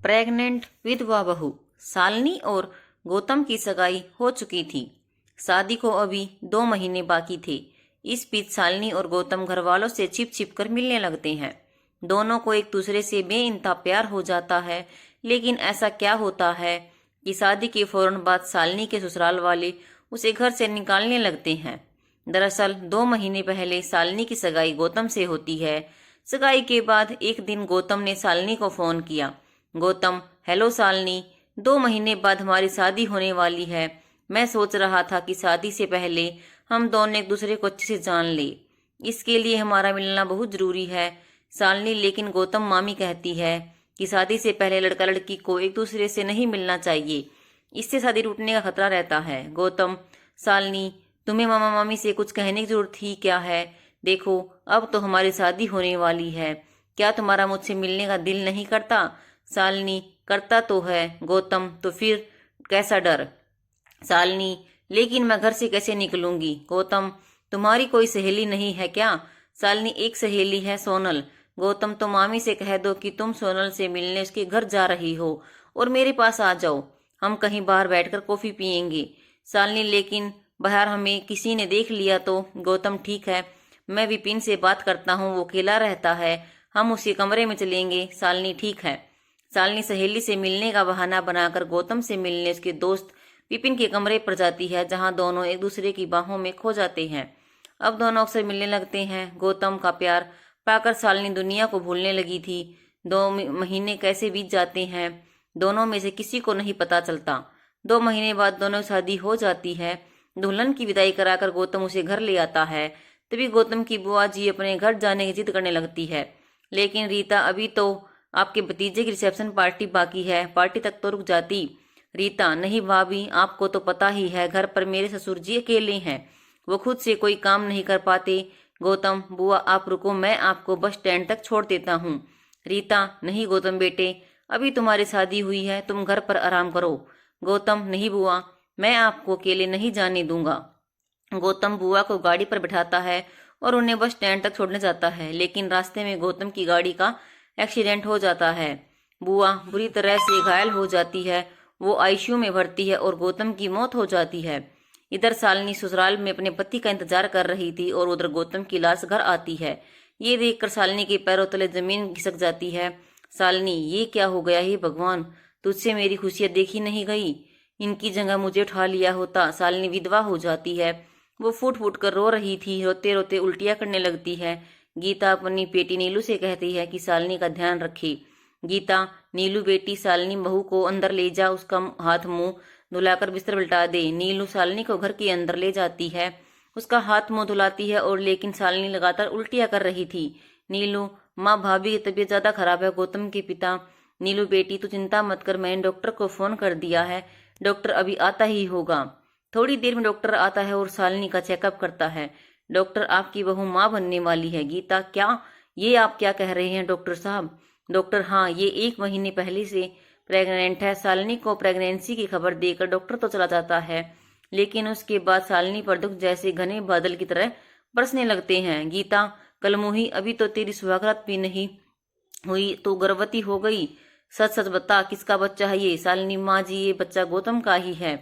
Pregnant विधवा बहू। शालिनी और गौतम की सगाई हो चुकी थी। शादी को अभी 2 महीने बाकी थे। इस बीच शालिनी और गौतम घर वालों से छिप छिप कर मिलने लगते हैं। दोनों को एक दूसरे से बेइंतहा प्यार हो जाता है। लेकिन ऐसा क्या होता है कि शादी के फौरन बाद शालिनी के ससुराल वाले उसे घर से निकालने लगते हैं। दरअसल 2 महीने पहले शालिनी की सगाई गौतम से होती है। सगाई के बाद एक दिन गौतम ने शालिनी को फोन किया। गौतम, हेलो शालिनी, 2 महीने बाद हमारी शादी होने वाली है। मैं सोच रहा था कि शादी से पहले हम दोनों एक दूसरे को अच्छे से जान ले। इसके लिए हमारा मिलना बहुत जरूरी है। शालिनी, लेकिन गौतम, मामी कहती है कि शादी से पहले लड़का लड़की को एक दूसरे से नहीं मिलना चाहिए। इससे शादी टूटने का खतरा रहता है। गौतम, शालिनी, तुम्हें मामा मामी से कुछ कहने की जरूरत थी क्या है? देखो, अब तो हमारी शादी होने वाली है। क्या तुम्हारा मुझसे मिलने का दिल नहीं करता? शालिनी, करता तो है। गौतम, तो फिर कैसा डर? शालिनी, लेकिन मैं घर से कैसे निकलूंगी? गौतम, तुम्हारी कोई सहेली नहीं है क्या? शालिनी, एक सहेली है, सोनल। गौतम, तो मामी से कह दो कि तुम सोनल से मिलने उसके घर जा रही हो और मेरे पास आ जाओ। हम कहीं बाहर बैठकर कॉफी पियेंगे। शालिनी, लेकिन बाहर हमें किसी ने देख लिया तो? गौतम, ठीक है, मैं विपिन से बात करता हूँ, वो अकेला रहता है, हम उसी कमरे में चलेंगे। शालिनी, ठीक है। शालिनी सहेली से मिलने का बहाना बनाकर गौतम से मिलने उसके दोस्त विपिन के कमरे पर जाती है, जहां दोनों एक दूसरे की बाहों में खो जाते हैं। अब दोनों अक्सर मिलने लगते हैं। गौतम का प्यार पाकर शालिनी दुनिया को भूलने लगी थी। 2 महीने कैसे बीत जाते हैं, दोनों में से किसी को नहीं पता चलता। 2 महीने बाद दोनों की शादी हो जाती है। दुल्हन की विदाई कराकर गौतम उसे घर ले आता है। तभी गौतम की बुआ जी अपने घर जाने की जिद करने लगती है। लेकिन रीता, अभी तो आपके भतीजे की रिसेप्शन पार्टी बाकी है, पार्टी तक तो रुक जाती। रीता, नहीं भाभी, आपको तो पता ही है घर पर मेरे ससुर जी अकेले हैं, वो खुद से कोई काम नहीं कर पाते। गौतम, बुआ आप रुको, मैं आपको बस स्टैंड तक छोड़ देता हूँ। रीता, नहीं गौतम बेटे, अभी तुम्हारी शादी हुई है, तुम घर पर आराम करो। गौतम, नहीं बुआ, मैं आपको अकेले नहीं जाने दूंगा। गौतम बुआ को गाड़ी पर बिठाता है और उन्हें बस स्टैंड तक छोड़ने जाता है। लेकिन रास्ते में गौतम की गाड़ी का एक्सीडेंट हो जाता है। बुआ बुरी तरह से घायल हो जाती है, वो आईसीयू में भर्ती है और गौतम की मौत हो जाती है। इधर शालिनी ससुराल में अपने पति का इंतजार कर रही थी और उधर गौतम की लाश घर आती है। ये देखकर शालिनी के पैरों तले जमीन खिसक जाती है। शालिनी, ये क्या हो गया? हे भगवान, तुझसे मेरी खुशियां देखी नहीं गई, इनकी जगह मुझे उठा लिया होता। शालिनी विधवा हो जाती है। वो फूट फूट कर रो रही थी, रोते रोते उल्टियां करने लगती है। गीता अपनी बेटी नीलू से कहती है कि शालिनी का ध्यान रखे। गीता, नीलू बेटी, शालिनी बहू को अंदर ले जा, उसका हाथ मुंह धुलाकर बिस्तर उल्टा दे। नीलू शालिनी को घर के अंदर ले जाती है, उसका हाथ मुंह धुलाती है और लेकिन शालिनी लगातार उल्टियां कर रही थी। नीलू, माँ भाभी की तबीयत ज्यादा खराब है। गौतम के पिता, नीलू बेटी तू चिंता मत कर, मैंने डॉक्टर को फोन कर दिया है, डॉक्टर अभी आता ही होगा। थोड़ी देर में डॉक्टर आता है और शालिनी का चेकअप करता है। डॉक्टर, आपकी बहू माँ बनने वाली है। गीता, क्या? ये आप क्या कह रहे हैं डॉक्टर साहब? डॉक्टर, हाँ, ये 1 महीने पहले से प्रेग्नेंट है। शालिनी को प्रेगनेंसी की खबर देकर डॉक्टर तो चला जाता है, लेकिन उसके बाद शालिनी पर दुख जैसे घने बादल की तरह बरसने लगते हैं। गीता, कलमुही, अभी तो तेरी सुहागरात भी नहीं हुई तो गर्भवती हो गई। सच सच बता, किसका बच्चा है ये? शालिनी, माँ जी, ये बच्चा गौतम का ही है।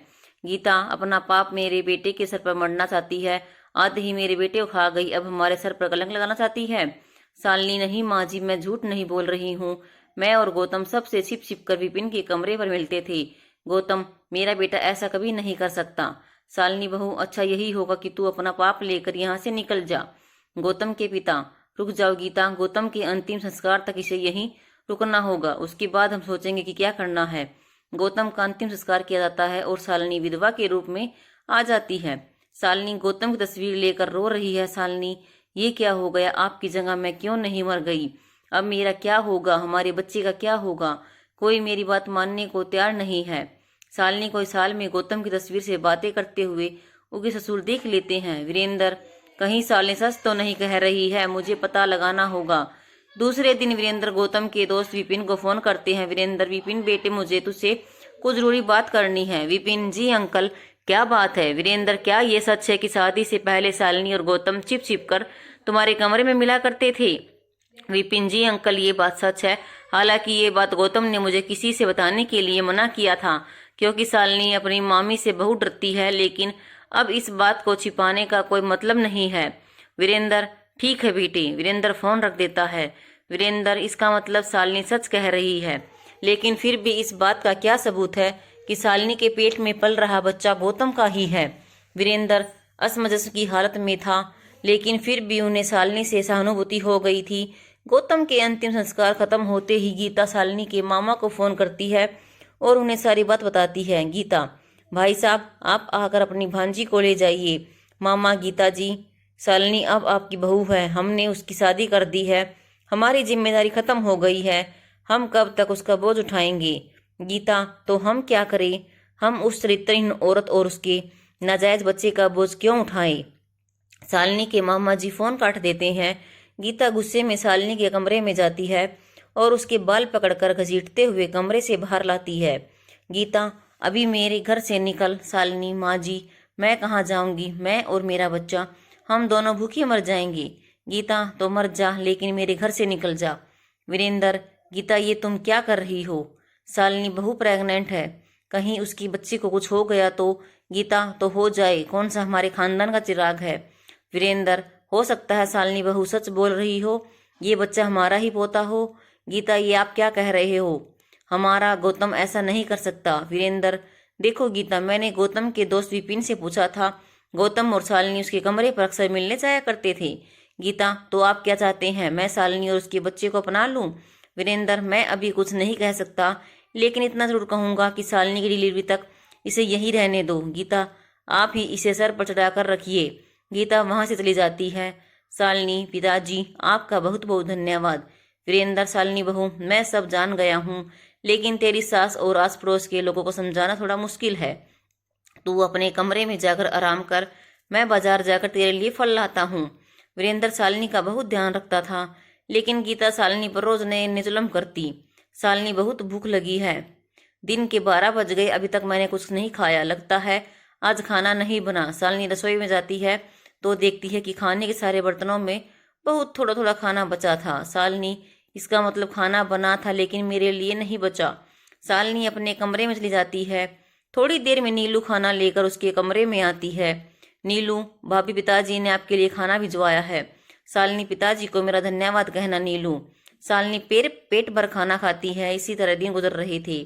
गीता, अपना पाप मेरे बेटे के सर पर मरना चाहती है, आते ही मेरे बेटे को खा गई, अब हमारे सर पर कलंक लगाना चाहती है। शालिनी, नहीं माँ जी, मैं झूठ नहीं बोल रही हूँ, मैं और गौतम सबसे छिप छिप कर विपिन के कमरे पर मिलते थे। गौतम, मेरा बेटा ऐसा कभी नहीं कर सकता। शालिनी बहू, अच्छा यही होगा कि तू अपना पाप लेकर यहाँ से निकल जा। गौतम के पिता, रुक जाओ गीता, गौतम के अंतिम संस्कार तक इसे यहीं रुकना होगा, उसके बाद हम सोचेंगे कि क्या करना है। गौतम का अंतिम संस्कार किया जाता है और शालिनी विधवा के रूप में आ जाती है। शालिनी गौतम की तस्वीर लेकर रो रही है। शालिनी, ये क्या हो गया? आपकी जगह मैं क्यों नहीं मर गई? अब मेरा क्या होगा? हमारे बच्चे का क्या होगा? कोई मेरी बात मानने को तैयार नहीं है। शालिनी को इस हाल में गौतम की तस्वीर से बातें करते हुए उनके ससुर देख लेते हैं। वीरेंद्र, कहीं शालिनी सच तो नहीं कह रही है, मुझे पता लगाना होगा। दूसरे दिन वीरेंद्र गौतम के दोस्त विपिन को फोन करते हैं। वीरेंद्र, विपिन बेटे, मुझे तुझसे कुछ जरूरी बात करनी है। विपिन, जी अंकल, क्या बात है? वीरेंद्र, क्या ये सच है कि शादी से पहले शालिनी और गौतम छिप छिप कर तुम्हारे कमरे में मिला करते थे? विपिन जी अंकल, ये बात सच है। हालांकि ये बात गौतम ने मुझे किसी से बताने के लिए मना किया था, क्योंकि शालिनी अपनी मामी से बहुत डरती है, लेकिन अब इस बात को छिपाने का कोई मतलब नहीं है। वीरेंद्र, ठीक है बेटे। वीरेंद्र फोन रख देता है। वीरेंद्र, इसका मतलब शालिनी सच कह रही है, लेकिन फिर भी इस बात का क्या सबूत है कि शालिनी के पेट में पल रहा बच्चा गौतम का ही है। वीरेंद्र असमंजस की हालत में था, लेकिन फिर भी उन्हें शालिनी से सहानुभूति हो गई थी। गौतम के अंतिम संस्कार खत्म होते ही गीता शालिनी के मामा को फोन करती है और उन्हें सारी बात बताती है। गीता, भाई साहब, आप आकर अपनी भांजी को ले जाइए। मामा, गीता जी, शालिनी अब आपकी बहू है, हमने उसकी शादी कर दी है, हमारी जिम्मेदारी खत्म हो गई है, हम कब तक उसका बोझ उठाएंगे। गीता, तो हम क्या करें? हम उस चरित्रहीन औरत और उसके नाजायज बच्चे का बोझ क्यों उठाएं? शालिनी के मामा जी फोन काट देते हैं। गीता गुस्से में शालिनी के कमरे में जाती है और उसके बाल पकड़कर घसीटते हुए कमरे से बाहर लाती है। गीता, अभी मेरे घर से निकल। शालिनी, माँ जी, मैं कहाँ जाऊंगी? मैं और मेरा बच्चा, हम दोनों भूखे मर जाएंगे। गीता, तो मर जा, लेकिन मेरे घर से निकल जा। वीरेंद्र, गीता, ये तुम क्या कर रही हो? शालिनी बहू प्रेग्नेंट है, कहीं उसकी बच्ची को कुछ हो गया तो? गीता, तो हो जाए, कौन सा हमारे खानदान का चिराग है? वीरेंद्र, हो सकता है शालिनी बहू सच बोल रही हो, ये बच्चा हमारा ही पोता हो। गीता, ये आप क्या कह रहे हो? हमारा गौतम ऐसा नहीं कर सकता। वीरेंद्र, देखो गीता, मैंने गौतम के दोस्त विपिन से पूछा था, गौतम और शालिनी उसके कमरे पर अक्सर मिलने जाया करते थे। गीता, तो आप क्या चाहते हैं, मैं शालिनी और उसके बच्चे को अपना लूं? वीरेंद्र, मैं अभी कुछ नहीं कह सकता, लेकिन इतना जरूर कहूंगा कि शालिनी की डिलीवरी तक इसे यहीं रहने दो। गीता, आप ही इसे सर पर चढ़ाकर रखिए। गीता वहां से चली जाती है। शालिनी, पिताजी, आपका बहुत बहुत धन्यवाद। वीरेंद्र, शालिनी बहू, मैं सब जान गया हूँ, लेकिन तेरी सास और आस पड़ोस के लोगों को समझाना थोड़ा मुश्किल है। तू अपने कमरे में जाकर आराम कर, मैं बाजार जाकर तेरे लिए फल लाता हूँ। वीरेंद्र शालिनी का बहुत ध्यान रखता था, लेकिन गीता शालिनी पर रोज नए जुल्म करती। शालिनी, बहुत भूख लगी है, दिन के 12 बज गए, अभी तक मैंने कुछ नहीं खाया, लगता है आज खाना नहीं बना। शालिनी रसोई में जाती है तो देखती है कि खाने के सारे बर्तनों में बहुत थोड़ा थोड़ा खाना बचा था। शालिनी, इसका मतलब खाना बना था, लेकिन मेरे लिए नहीं बचा। शालिनी अपने कमरे में चली जाती है। थोड़ी देर में नीलू खाना लेकर उसके कमरे में आती है। नीलू, भाभी, पिताजी ने आपके लिए खाना भिजवाया है। शालिनी, पिताजी को मेरा धन्यवाद कहना। नीलू। शालिनी पेट भर खाना खाती है। इसी तरह दिन गुजर रहे थे।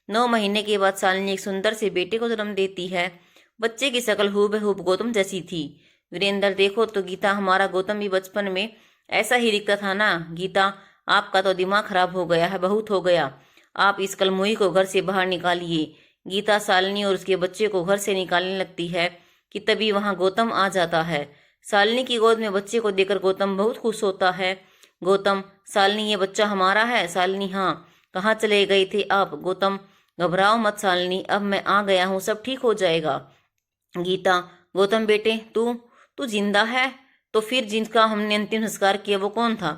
9 महीने के बाद शालिनी एक सुंदर से बेटे को जन्म देती है। बच्चे की शक्ल हूबहू गौतम जैसी थी। वीरेंद्र, देखो तो गीता, हमारा गौतम भी बचपन में ऐसा ही दिखता था ना। गीता, आपका तो दिमाग खराब हो गया है, बहुत हो गया। आप इस कलमुही को घर से बाहर निकालिए। गीता शालिनी और उसके बच्चे को घर से निकालने लगती है कि तभी वहां गौतम आ जाता है। शालिनी की गोद में बच्चे को देखकर गौतम बहुत खुश होता है। गौतम, शालिनी, ये बच्चा हमारा है। शालिनी, हाँ, कहाँ चले गए थे आप? गौतम, घबराओ मत शालिनी, अब मैं आ गया हूँ, सब ठीक हो जाएगा। गीता, गौतम बेटे, तू तू जिंदा है? तो फिर जिनका हमने अंतिम संस्कार किया वो कौन था?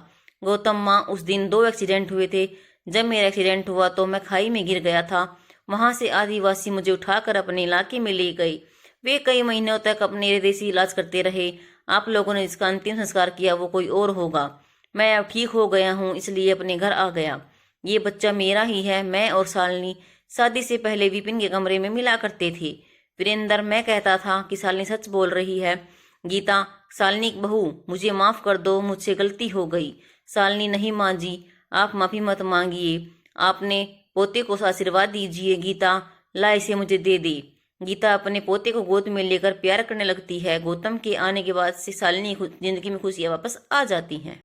गौतम, माँ, उस दिन 2 एक्सीडेंट हुए थे। जब मेरा एक्सीडेंट हुआ तो मैं खाई में गिर गया था, वहां से आदिवासी मुझे उठाकर अपने इलाके में ले गए। वे कई महीनों तक अपने देसी इलाज करते रहे। आप लोगों ने जिसका अंतिम संस्कार किया वो कोई और होगा। मैं अब ठीक हो गया हूँ, इसलिए अपने घर आ गया। ये बच्चा मेरा ही है। मैं और शालिनी शादी से पहले विपिन के कमरे में मिला करते थे। वीरेंद्र, मैं कहता था कि शालिनी सच बोल रही है। गीता, शालिनी बहू, मुझे माफ कर दो, मुझसे गलती हो गई। शालिनी, नहीं माँ जी, आप माफी मत मांगिए, आपने पोते को आशीर्वाद दीजिए। गीता, ला इसे मुझे दे दे। गीता अपने पोते को गोद में लेकर प्यार करने लगती है। गौतम के आने के बाद से शालिनी की जिंदगी में खुशियां वापस आ जाती हैं।